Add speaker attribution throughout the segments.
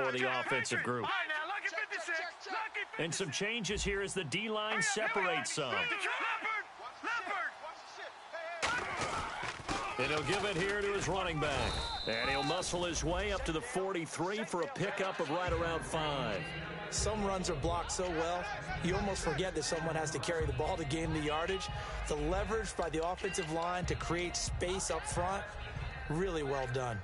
Speaker 1: for the offensive group. And some changes here as the D-line separates some. And he'll give it here to his running back. And he'll muscle his way up to the 43 for a pickup of right around 5.
Speaker 2: Some runs are blocked so well, you almost forget that someone has to carry the ball to gain the yardage. The leverage by the offensive line to create space up front, really well done.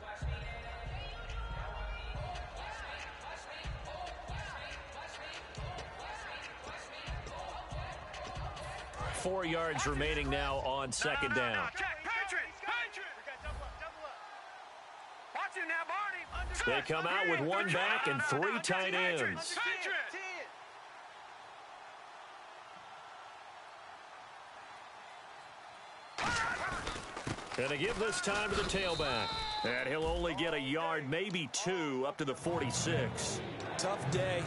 Speaker 1: Four yards remaining now on second down. They come out with one back and three tight ends. And they give this time to the tailback. And he'll only get a yard, maybe two, up to the 46.
Speaker 2: Tough day,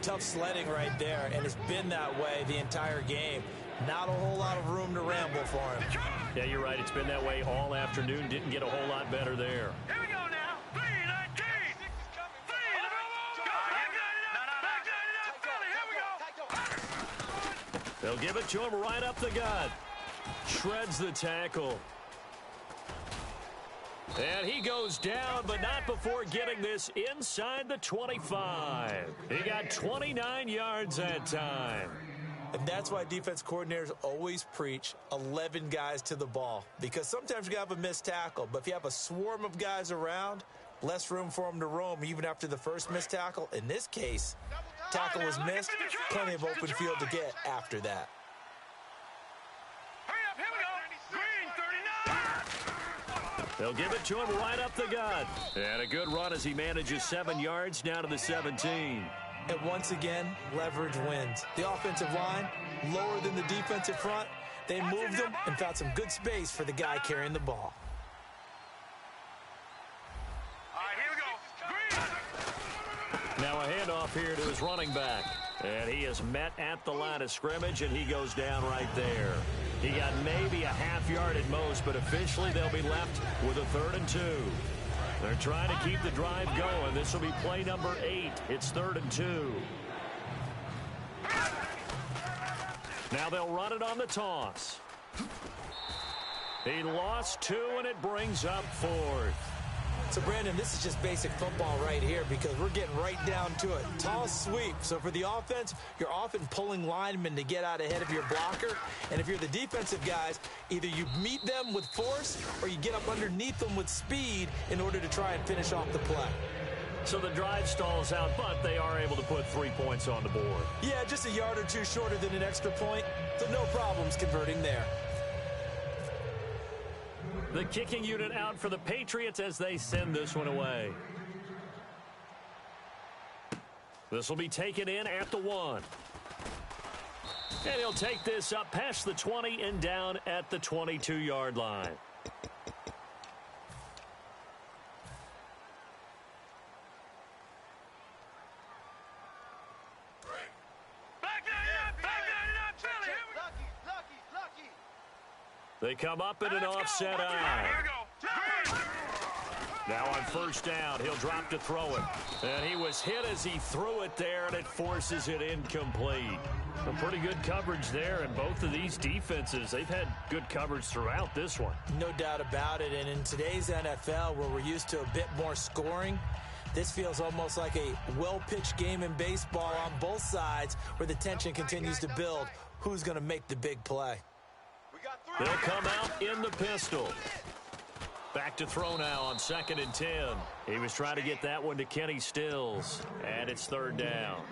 Speaker 2: tough sledding right there, and it's been that way the entire game. Not a whole lot of room to ramble for him.
Speaker 1: Yeah, you're right. It's been that way all afternoon. Didn't get a whole lot better there.
Speaker 3: Here we go now. 3-19.
Speaker 1: They'll give it to him right up the gut. Shreds the tackle. And he goes down, but not before getting this inside the 25. He got 29 yards that time.
Speaker 2: And that's why defense coordinators always preach 11 guys to the ball. Because sometimes you have a missed tackle, but if you have a swarm of guys around, less room for them to roam even after the first missed tackle. In this case, tackle was missed, plenty of open field to get after that.
Speaker 3: Hurry up, here we go. Green, 39.
Speaker 1: They'll give it to him right up the gut. And a good run as he manages 7 yards down to the 17.
Speaker 2: And once again, leverage wins. The offensive line, lower than the defensive front. They moved them and found some good space for the guy carrying the ball.
Speaker 3: All right, here we go. Green.
Speaker 1: Now a handoff here to his running back. And he is met at the line of scrimmage, and he goes down right there. He got maybe a half yard at most, but officially they'll be left with a 3rd and 2. They're trying to keep the drive going. This will be play number 8. It's 3rd and 2. Now they'll run it on the toss. He lost 2, and it brings up 4th.
Speaker 2: So, Brandon, this is just basic football right here because we're getting right down to it. Toss sweep. So for the offense, you're often pulling linemen to get out ahead of your blocker. And if you're the defensive guys, either you meet them with force or you get up underneath them with speed in order to try and finish off the play.
Speaker 1: So the drive stalls out, but they are able to put 3 points on the board.
Speaker 2: Yeah, just a yard or two shorter than an extra point. So no problems converting there.
Speaker 1: The kicking unit out for the Patriots as they send this one away. This will be taken in at the 1. And he'll take this up past the 20 and down at the 22-yard line. They come up in an offset eye. Now on first down, he'll drop to throw it. And he was hit as he threw it there, and it forces it incomplete. Some pretty good coverage there, and both of these defenses, they've had good coverage throughout this one.
Speaker 2: No doubt about it, and in today's NFL, where we're used to a bit more scoring, this feels almost like a well-pitched game in baseball on both sides where the tension continues to build. Who's going to make the big play?
Speaker 1: They'll come out in the pistol. Back to throw now on 2nd and 10. He was trying to get that one to Kenny Stills. And it's 3rd down.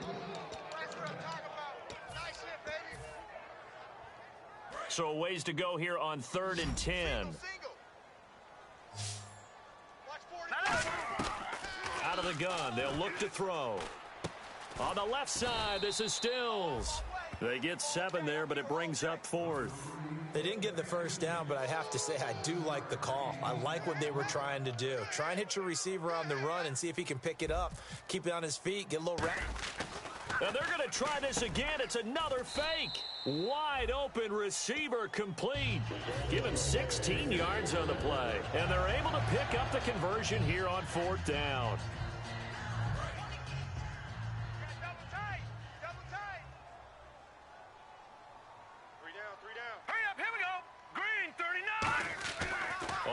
Speaker 1: So a ways to go here on 3rd and 10. Out of the gun. They'll look to throw. On the left side, this is Stills. They get 7 there, but it brings up 4th.
Speaker 2: They didn't get the first down, but I have to say I do like the call. I like what they were trying to do. Try and hit your receiver on the run and see if he can pick it up. Keep it on his feet, get a little rap.
Speaker 1: And they're going to try this again. It's another fake. Wide open receiver complete. Give him 16 yards on the play. And they're able to pick up the conversion here on 4th down.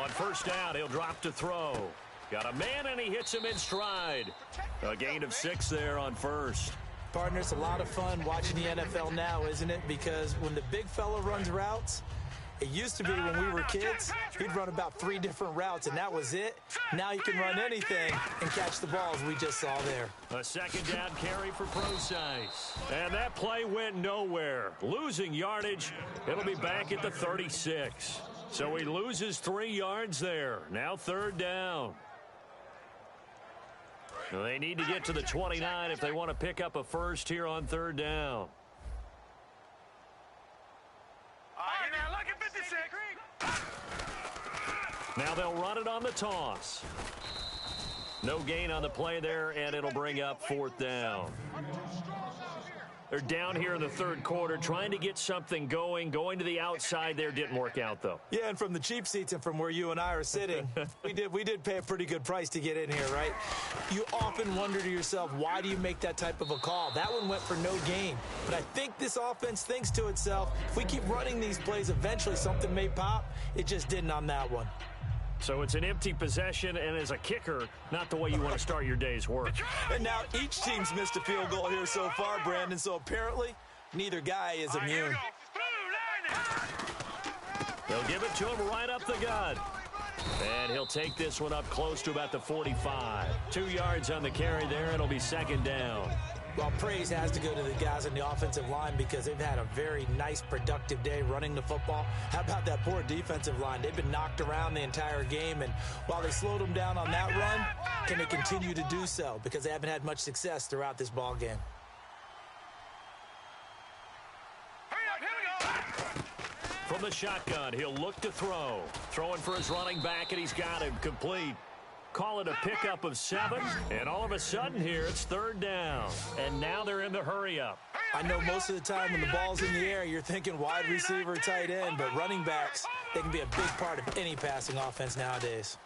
Speaker 1: On first down, he'll drop to throw. Got a man, and he hits him in stride. A gain of 6 there on first.
Speaker 2: Partner, it's a lot of fun watching the NFL now, isn't it? Because when the big fella runs routes, it used to be when we were kids, he'd run about 3 different routes, and that was it. Now he can run anything and catch the balls we just saw there.
Speaker 1: A second down carry for Procise. And that play went nowhere. Losing yardage, it'll be back at the 36. So he loses 3 yards there. Now third down. They need to get to the 29 if they want to pick up a first here on third down. Now they'll run it on the toss. No gain on the play there, and it'll bring up fourth down. They're down here in the third quarter, trying to get something going. Going to the outside there didn't work out, though.
Speaker 2: Yeah, and from the cheap seats and from where you and I are sitting, we did pay a pretty good price to get in here, right? You often wonder to yourself, why do you make that type of a call? That one went for no gain. But I think this offense thinks to itself, if we keep running these plays, eventually something may pop. It just didn't on that one.
Speaker 1: So it's an empty possession, and as a kicker, not the way you want to start your day's work.
Speaker 2: And now each team's missed a field goal here so far, Brandon, so apparently neither guy is immune.
Speaker 1: They'll give it to him right up the gut. And he'll take this one up close to about the 45. 2 yards on the carry there, it'll be second down.
Speaker 2: Well, praise has to go to the guys on the offensive line because they've had a very nice, productive day running the football. How about that poor defensive line? They've been knocked around the entire game, and while they slowed them down on that run, can they continue to do so? Because they haven't had much success throughout this ball game.
Speaker 1: From the shotgun, he'll look to throw. Throwing for his running back, and he's got him complete. Call it a pickup of 7, and all of a sudden here it's third down. And now they're in the hurry-up.
Speaker 2: I know most of the time when the ball's in the air, you're thinking wide receiver, tight end, but running backs, they can be a big part of any passing offense nowadays.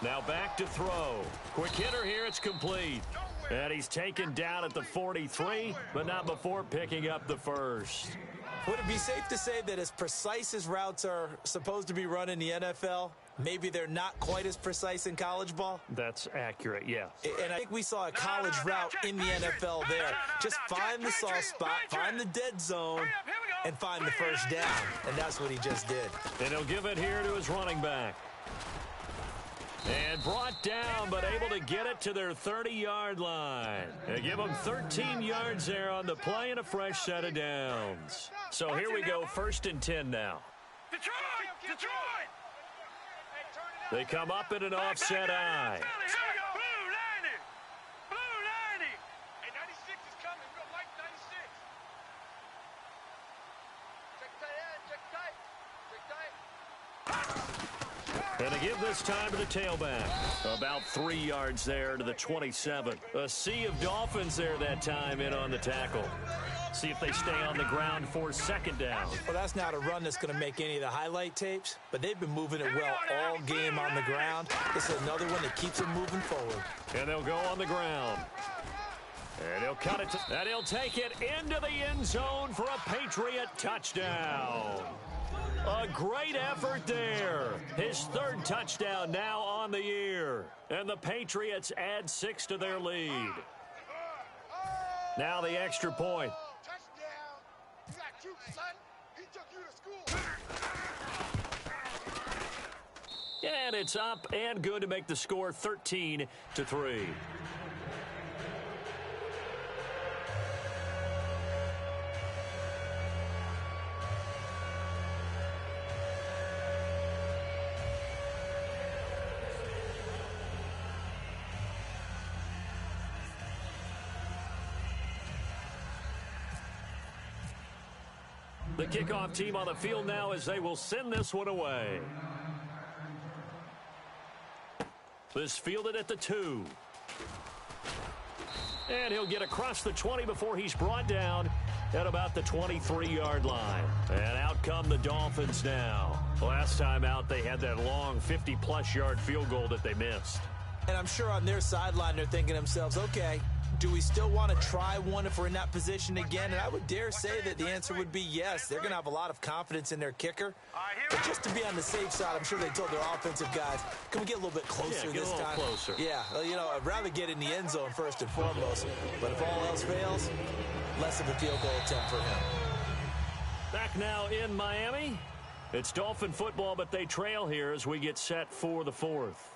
Speaker 1: Now back to throw. Quick hitter here, it's complete. And he's taken down at the 43, but not before picking up the first.
Speaker 2: Would it be safe to say that as precise as routes are supposed to be run in the NFL, maybe they're not quite as precise in college ball?
Speaker 1: That's accurate, yes.
Speaker 2: And I think we saw a college route in the NFL there. Just find the soft spot, find the dead zone, and find the first down. And that's what he just did.
Speaker 1: And he'll give it here to his running back. And brought down, but able to get it to their 30-yard line. They give them 13 yards there on the play and a fresh set of downs. So here we go, 1st and 10 now.
Speaker 3: Detroit!
Speaker 1: They come up in an offset eye.
Speaker 3: Blue 90! Hey, 96 is coming. We're going to like 96. Check tight end. Check tight.
Speaker 1: And to give this time to the tailback. About 3 yards there to the 27. A sea of Dolphins there that time in on the tackle. See if they stay on the ground for second down.
Speaker 2: Well, that's not a run that's going to make any of the highlight tapes, but they've been moving it well all game on the ground. This is another one that keeps them moving forward.
Speaker 1: And they'll go on the ground. And he'll cut it, and he'll take it into the end zone for a Patriot touchdown. A great effort there. His 3rd touchdown now on the year. And the Patriots add 6 to their lead. Now the extra point.
Speaker 3: You got cute, son. He took you to school.
Speaker 1: And it's up and good to make the score 13-3. The kickoff team on the field now as they will send this one away. This fielded at the 2. And he'll get across the 20 before he's brought down at about the 23-yard line. And out come the Dolphins now. Last time out, they had that long 50-plus yard field goal that they missed.
Speaker 2: And I'm sure on their sideline they're thinking to themselves, okay, Do we still want to try one if we're in that position again? And I would dare say that the answer would be yes. They're going to have a lot of confidence in their kicker. But just to be on the safe side, I'm sure they told their offensive guys, can we get a little bit closer this time?
Speaker 1: Closer.
Speaker 2: Yeah, you know, I'd rather get in the end zone first and foremost. But if all else fails, less of a field goal attempt for him.
Speaker 1: Back now in Miami. It's Dolphin football, but they trail here as we get set for the fourth.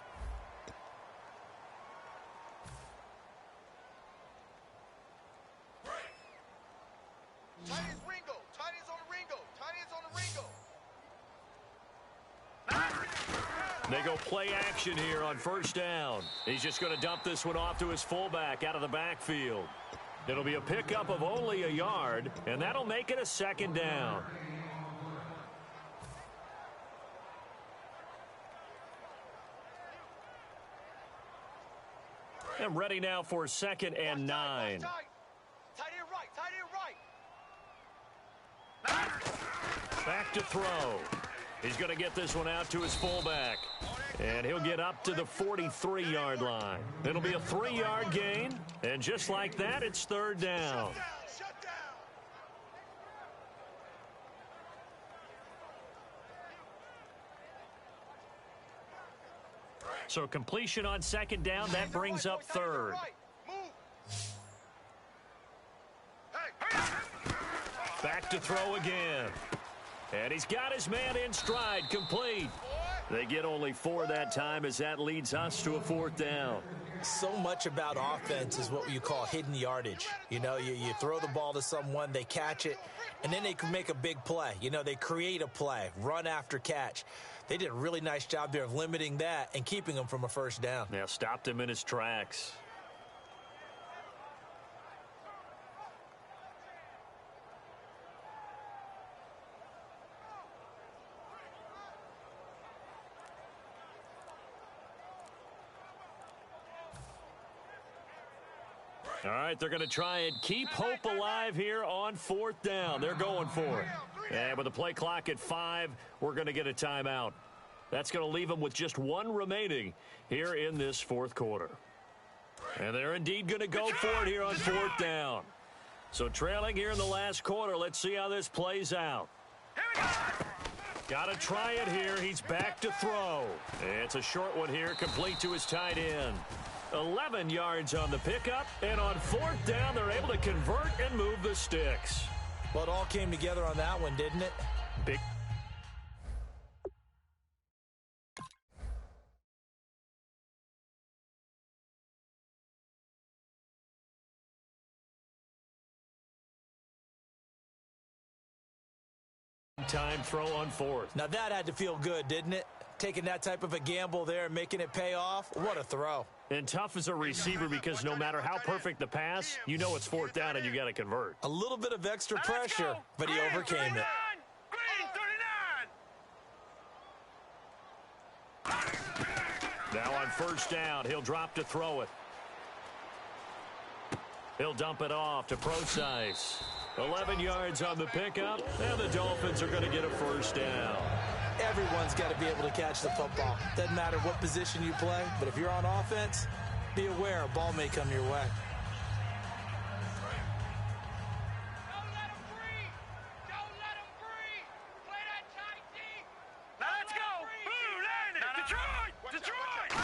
Speaker 3: Tight ends Ringo. Tight ends on the Ringo. Tight ends on the Ringo.
Speaker 1: They go play action here on first down. He's just going to dump this one off to his fullback out of the backfield. It'll be a pickup of only a yard, and that'll make it a second down. And ready now for second and 9.
Speaker 3: Tight end right. Tight end right.
Speaker 1: Back to throw. He's going to get this one out to his fullback. And he'll get up to the 43-yard line. It'll be a 3-yard gain. And just like that, it's third down.
Speaker 3: Shut down.
Speaker 1: So completion on second down, that brings up third. Back to throw again. And he's got his man in stride, complete. They get only 4 that time as that leads us to a fourth down.
Speaker 2: So much about offense is what you call hidden yardage. You know, you throw the ball to someone, they catch it, and then they can make a big play. You know, they create a play, run after catch. They did a really nice job there of limiting that and keeping him from a first down.
Speaker 1: Yeah, stopped him in his tracks. All right, they're going to try and keep hope alive here on fourth down. They're going for it. And with the play clock at 5, we're going to get a timeout. That's going to leave them with just 1 remaining here in this fourth quarter. And they're indeed going to go for it here on fourth down. So trailing here in the last quarter, let's see how this plays out. Got to try it here. He's back to throw. It's a short one here, complete to his tight end. 11 yards on the pickup, and on fourth down, they're able to convert and move the sticks.
Speaker 2: Well, it all came together on that one, didn't it?
Speaker 1: Big. Time throw on fourth.
Speaker 2: Now that had to feel good, didn't it? Taking that type of a gamble there and making it pay off. What a throw.
Speaker 1: And tough as a receiver because no matter how perfect the pass, you know it's fourth down and you got to convert.
Speaker 2: A little bit of extra pressure, but he overcame it.
Speaker 1: Now on first down, he'll drop to throw it. He'll dump it off to Procise. 11 yards on the pickup, and the Dolphins are going to get a first down.
Speaker 2: Everyone's got to be able to catch the football. Doesn't matter what position you play, but if you're on offense, be aware a ball may come your way.
Speaker 3: Don't let him breathe. Don't let him breathe. Play that tight deep. Now let's go. Boom, landed. Detroit.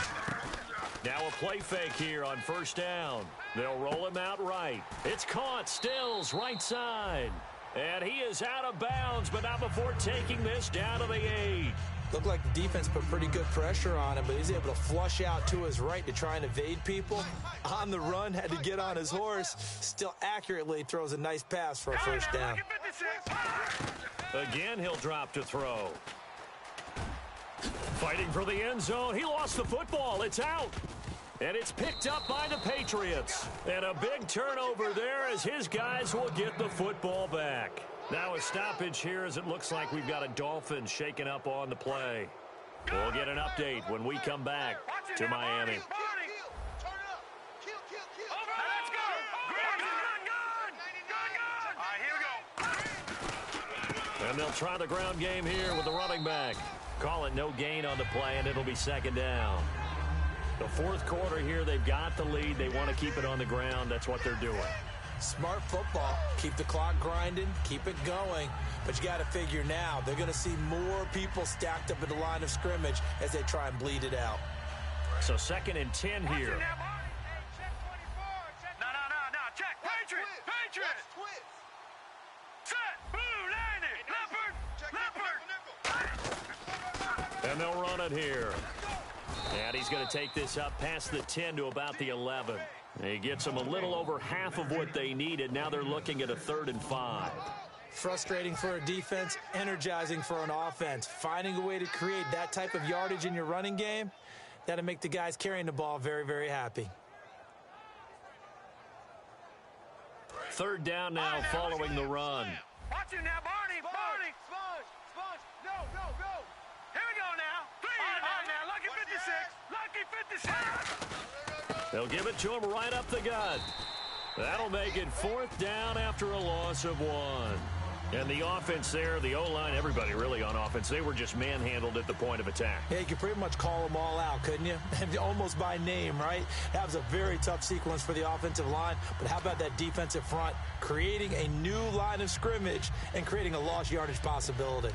Speaker 1: Now a play fake here on first down. They'll roll him out right. It's caught. Stills right side. And he is out of bounds, but not before taking this down to the 8.
Speaker 2: Looked like the defense put pretty good pressure on him, but he's able to flush out to his right to try and evade people. On the run, had to get on his horse. Still accurately throws a nice pass for a first down.
Speaker 1: Again, he'll drop to throw. Fighting for the end zone. He lost the football. It's out. And it's picked up by the Patriots. And a big turnover there as his guys will get the football back. Now a stoppage here as it looks like we've got a Dolphin shaking up on the play. We'll get an update when we come back to Miami. And they'll try the ground game here with the running back. Call it no gain on the play, and it'll be second down. The fourth quarter here, they've got the lead. They want to keep it on the ground. That's what they're doing.
Speaker 2: Smart football. Keep the clock grinding. Keep it going. But you got to figure now, they're going to see more people stacked up at the line of scrimmage as they try and bleed it out.
Speaker 1: So 2nd and 10 here.
Speaker 3: Check. Patriots. Set. Blue, Leopard.
Speaker 1: And they'll run it here. And he's going to take this up past the 10 to about the 11. He gets them a little over half of what they needed. Now they're looking at a 3rd and 5.
Speaker 2: Frustrating for a defense, energizing for an offense. Finding a way to create that type of yardage in your running game, that'll make the guys carrying the ball very, very happy.
Speaker 1: 3rd down now following the run.
Speaker 3: Watch it now, Barney. Sponge. No. Here we go now. 3 now. Lucky 56.
Speaker 1: They'll give it to him right up the gut. That'll make it 4th down after a loss of 1. And the offense there, the O-line, everybody really on offense, they were just manhandled at the point of attack.
Speaker 2: Yeah, you could pretty much call them all out, couldn't you? Almost by name, right? That was a very tough sequence for the offensive line. But how about that defensive front creating a new line of scrimmage and creating a lost yardage possibility?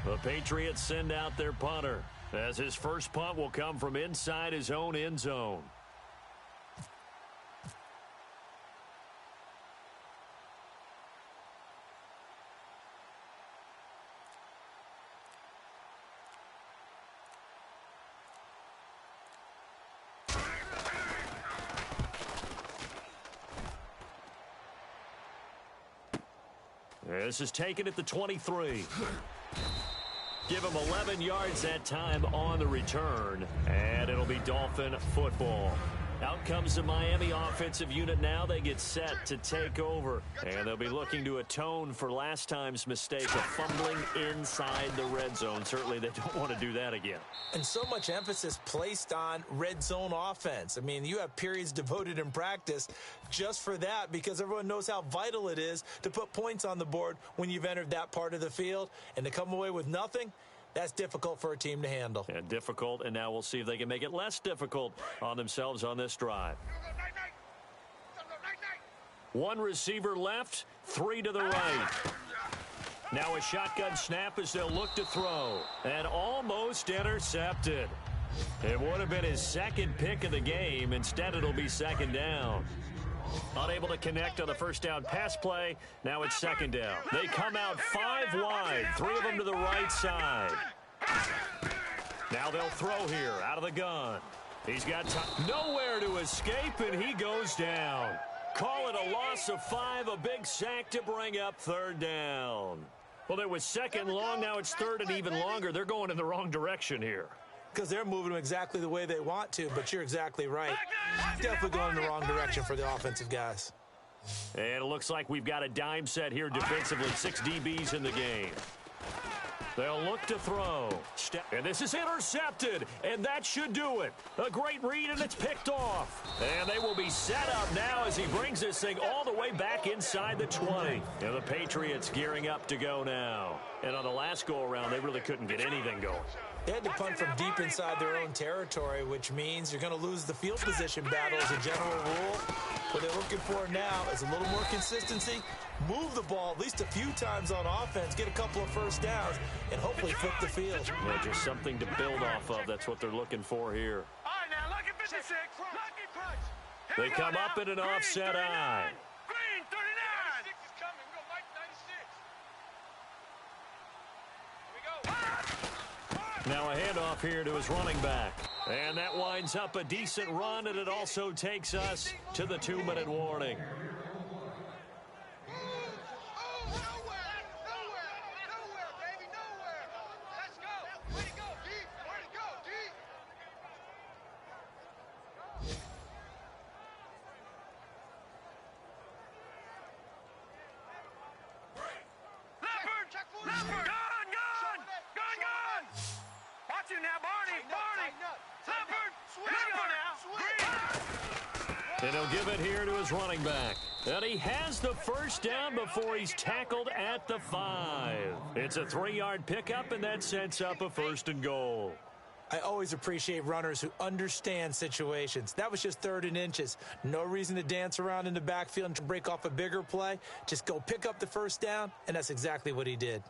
Speaker 1: The Patriots send out their punter, as his first punt will come from inside his own end zone. This is taken at the 23. Give him 11 yards that time on the return, and it'll be Dolphin football. Out comes the Miami offensive unit now. They get set to take over, and they'll be looking to atone for last time's mistake of fumbling inside the red zone. Certainly they don't want to do that again.
Speaker 2: And so much emphasis placed on red zone offense. I mean, you have periods devoted in practice just for that because everyone knows how vital it is to put points on the board when you've entered that part of the field. And to come away with nothing, that's difficult for a team to handle.
Speaker 1: And difficult, and now we'll see if they can make it less difficult on themselves on this drive. 1 receiver left, 3 to the right. Now a shotgun snap as they'll look to throw. And almost intercepted. It would have been his 2nd pick of the game. Instead, it'll be 2nd down. Unable to connect on the first down pass play. Now it's 2nd down. They come out 5 wide. 3 of them to the right side. Now they'll throw here out of the gun. He's got nowhere to escape, and he goes down. Call it a loss of 5, a big sack to bring up 3rd down. Well, it was 2nd long. Now it's 3rd and even longer. They're going in the wrong direction here.
Speaker 2: Because they're moving them exactly the way they want to, but you're exactly right. Definitely going in the wrong direction for the offensive guys.
Speaker 1: And it looks like we've got a dime set here defensively. 6 DBs in the game. They'll look to throw. And this is intercepted, and that should do it. A great read, and it's picked off. And they will be set up now as he brings this thing all the way back inside the 20. And the Patriots gearing up to go now. And on the last go-around, they really couldn't get anything going.
Speaker 2: They had to punt from deep inside their own territory, which means you're going to lose the field position battle as a general rule. What they're looking for now is a little more consistency, move the ball at least a few times on offense, get a couple of first downs, and hopefully flip the field.
Speaker 1: Yeah, just something to build off of. That's what they're looking for here.
Speaker 3: All right, now, lucky 56. Lucky punch.
Speaker 1: They come up in an offset eye.
Speaker 3: Green, 39. 96 is coming. We're going to Mike 96. Here we go.
Speaker 1: Now a handoff here to his running back. And that winds up a decent run, and it also takes us to the 2-minute warning. And he'll give it here to his running back. And he has the first down before he's tackled at the 5. It's a 3-yard pickup, and that sets up a 1st and goal.
Speaker 2: I always appreciate runners who understand situations. That was just 3rd and inches. No reason to dance around in the backfield and break off a bigger play. Just go pick up the first down, and that's exactly what he did.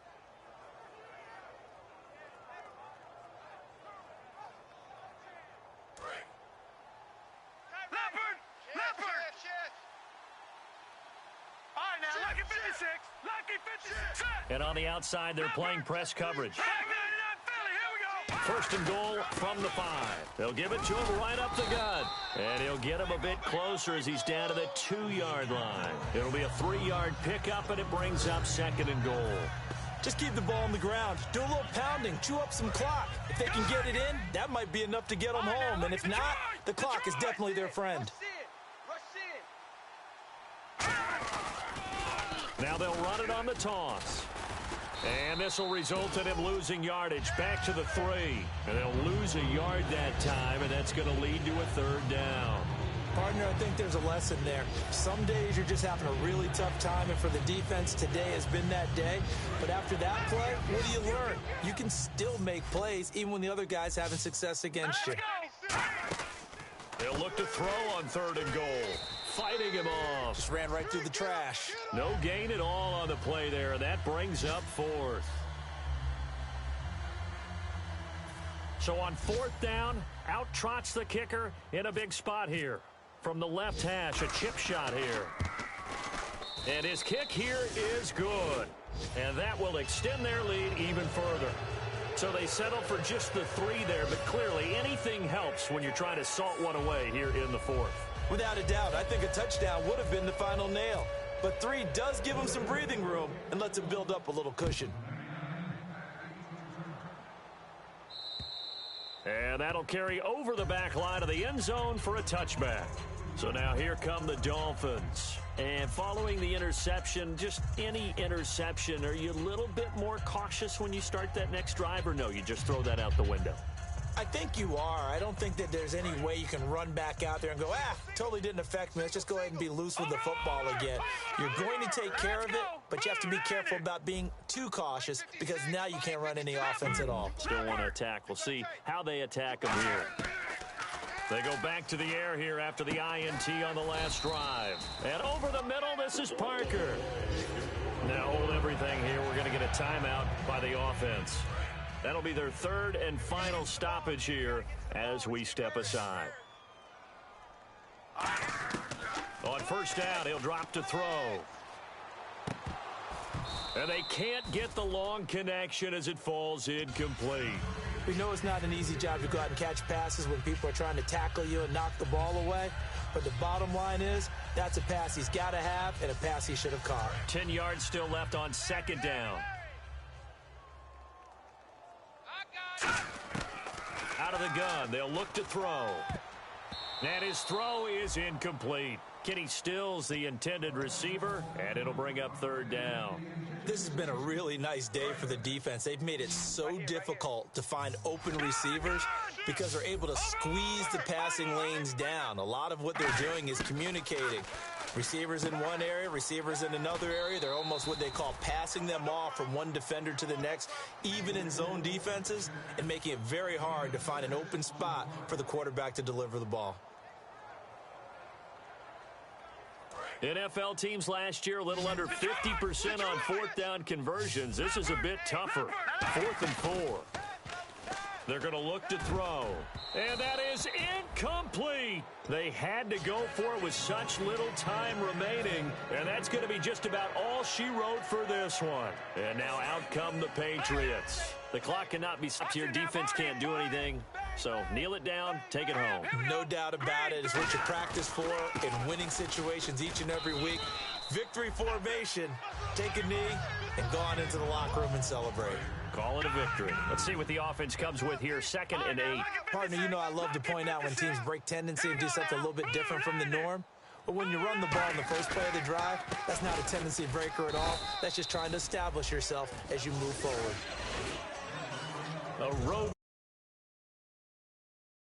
Speaker 1: And on the outside, they're playing press coverage. 1st and goal from the 5. They'll give it to him right up the gut. And he'll get him a bit closer as he's down to the 2-yard line. It'll be a 3-yard pickup, and it brings up 2nd and goal.
Speaker 2: Just keep the ball on the ground. Do a little pounding. Chew up some clock. If they can get it in, that might be enough to get them home. And if not, the clock is definitely their friend.
Speaker 1: Now they'll run it on the toss. And this will result in him losing yardage back to the 3. And they'll lose a yard that time, and that's going to lead to a 3rd down.
Speaker 2: Partner, I think there's a lesson there. Some days you're just having a really tough time, and for the defense, today has been that day. But after that play, what do you learn? You can still make plays even when the other guy's having success against you.
Speaker 1: They'll look to throw on 3rd and goal. Fighting him off.
Speaker 2: Just ran right through the trash.
Speaker 1: No gain at all on the play there. That brings up 4th. So on 4th down, out trots the kicker in a big spot here. From the left hash, a chip shot here. And his kick here is good. And that will extend their lead even further. So they settle for just the 3 there, but clearly anything helps when you're trying to salt one away here in the 4th.
Speaker 2: Without a doubt, I think a touchdown would have been the final nail. But 3 does give him some breathing room and lets him build up a little cushion.
Speaker 1: And that'll carry over the back line of the end zone for a touchback. So now here come the Dolphins. And following the interception, just any interception, are you a little bit more cautious when you start that next drive, or no, you just throw that out the window?
Speaker 2: I think you are. I don't think that there's any way you can run back out there and go, totally didn't affect me. Let's just go ahead and be loose with the football again. You're going to take care of it, but you have to be careful about being too cautious because now you can't run any offense at all.
Speaker 1: Still want to attack. We'll see how they attack them here. They go back to the air here after the INT on the last drive. And over the middle, this is Parker. Now hold everything here. We're going to get a timeout by the offense. That'll be their 3rd and final stoppage here as we step aside. On 1st down, he'll drop to throw. And they can't get the long connection as it falls incomplete.
Speaker 2: We know it's not an easy job to go out and catch passes when people are trying to tackle you and knock the ball away. But the bottom line is, that's a pass he's got to have and a pass he should have caught.
Speaker 1: 10 yards still left on 2nd down. Out of the gun, they'll look to throw. And his throw is incomplete. Kenny Stills, the intended receiver, and it'll bring up 3rd down.
Speaker 2: This has been a really nice day for the defense. They've made it so difficult to find open receivers because they're able to squeeze the passing lanes down. A lot of what they're doing is communicating. Receivers in one area, receivers in another area. They're almost what they call passing them off from one defender to the next, even in zone defenses, and making it very hard to find an open spot for the quarterback to deliver the ball.
Speaker 1: NFL teams last year a little under 50% on 4th down conversions. This is a bit tougher. 4th and 4. They're going to look to throw. And that is incomplete. They had to go for it with such little time remaining. And that's going to be just about all she wrote for this one. And now out come the Patriots. The clock cannot be stopped here. Defense can't do anything. So kneel it down, take it home.
Speaker 2: No doubt about it. It's what you practice for in winning situations each and every week. Victory formation. Take a knee and go on into the locker room and celebrate.
Speaker 1: Call it a victory. Let's see what the offense comes with here. 2nd and 8.
Speaker 2: Partner, you know I love to point out when teams break tendency and do something a little bit different from the norm. But when you run the ball in the first play of the drive, that's not a tendency breaker at all. That's just trying to establish yourself as you move forward.
Speaker 1: A road